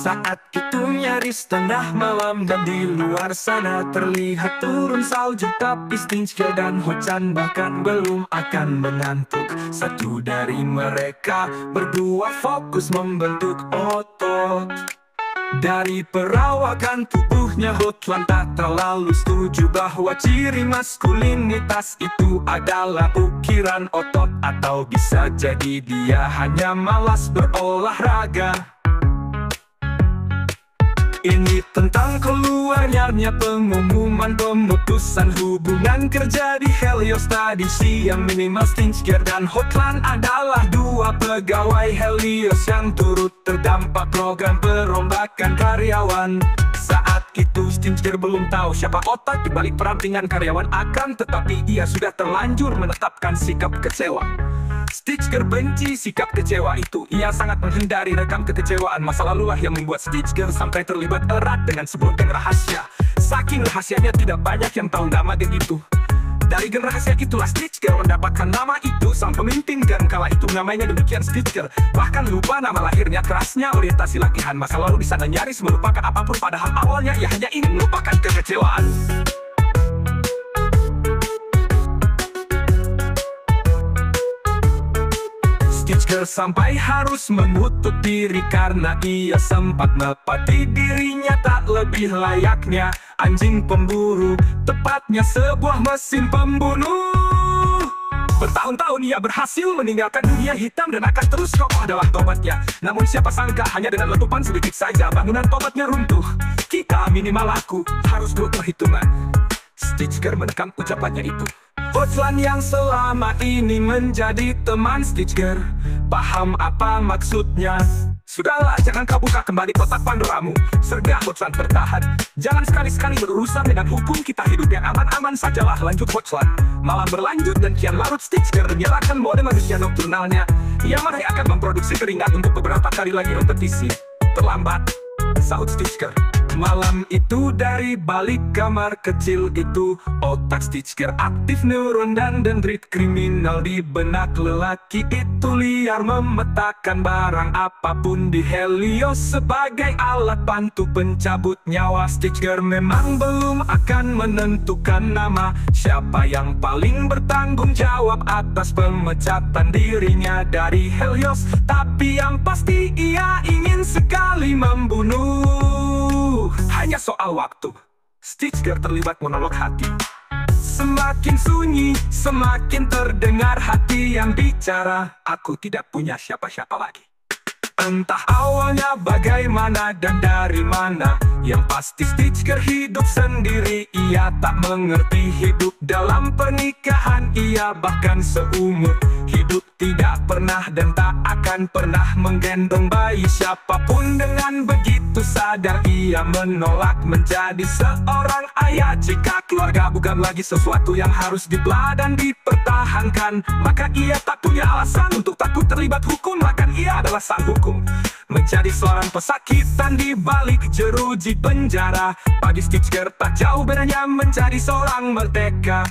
Saat itu nyaris tengah malam dan di luar sana terlihat turun salju, tapi Stinger dan Ho-chan bahkan belum akan mengantuk. Satu dari mereka berdua fokus membentuk otot. Dari perawakan tubuhnya, Ho-chan tak terlalu setuju bahwa ciri maskulinitas itu adalah ukiran otot, atau bisa jadi dia hanya malas berolahraga. Ini tentang keluarnya pengumuman pemutusan hubungan kerja di Helios tadi siang. Minimal Stinger dan Ho-chan adalah dua pegawai Helios yang turut terdampak program perombakan karyawan. Saat itu Stinger belum tahu siapa otak di balik perampingan karyawan, akan tetapi ia sudah terlanjur menetapkan sikap kecewa. Stinger benci sikap kecewa itu. Ia sangat menghindari rekam kekecewaan masa lalulah yang membuat Stinger sampai terlibat erat dengan sebuah geng rahasia. Saking rahasianya tidak banyak yang tahu nama geng itu. Dari geng rahasia itulah Stinger mendapatkan nama itu. Sang pemimpin geng kala itu namanya demikian Stinger. Bahkan lupa nama lahirnya, kerasnya orientasi latihan masa lalu di sana, nyaris melupakan apapun, padahal awalnya ia hanya ingin melupakan kekecewaan. Stinger sampai harus mengutuk diri karena ia sempat mepati dirinya tak lebih layaknya anjing pemburu, tepatnya sebuah mesin pembunuh. Bertahun-tahun ia berhasil meninggalkan dunia hitam dan akan terus kokoh dalam tobatnya. Namun siapa sangka hanya dengan letupan sedikit saja bangunan tobatnya runtuh. Kita, minimal aku, harus berhitungan. Stinger menekan ucapannya itu. Ho-chan yang selama ini menjadi teman Stinger paham apa maksudnya. Sudahlah, jangan kau buka kembali kotak Pandoramu, sergah Ho-chan bertahan. Jangan sekali-sekali berurusan dengan hukum, kita hidup yang aman-aman sajalah, lanjut Ho-chan. Malam berlanjut dan kian larut. Stinger menyalakan mode manusia nokturnalnya. Ia masih akan memproduksi keringat untuk beberapa kali lagi repetisi. Terlambat, sahut Stinger. Malam itu dari balik kamar kecil itu, otak Stinger aktif, neuron dan dendrit kriminal di benak lelaki itu liar memetakan barang apapun di Helios sebagai alat bantu pencabut nyawa. Stinger memang belum akan menentukan nama siapa yang paling bertanggung jawab atas pemecatan dirinya dari Helios, tapi yang pasti ia ingin sekali membunuh. Hanya soal waktu. Stinger terlibat monolog hati. Semakin sunyi, semakin terdengar hati yang bicara. Aku tidak punya siapa-siapa lagi. Entah awalnya bagaimana dan dari mana, yang pasti Stinger hidup sendiri. Ia tak mengerti hidup dalam pernikahan. Ia bahkan seumur hidup tidak pernah dan tak akan pernah menggendong bayi siapapun. Dengan begitu sadar ia menolak menjadi seorang ayah. Jika keluarga bukan lagi sesuatu yang harus dibela dan dipertahankan, maka ia tak punya alasan untuk takut terlibat hukum. Bahkan ia adalah sang hukum. Menjadi seorang pesakitan di balik jeruji penjara, bagi Stinger tak jauh bedanya menjadi seorang merdeka.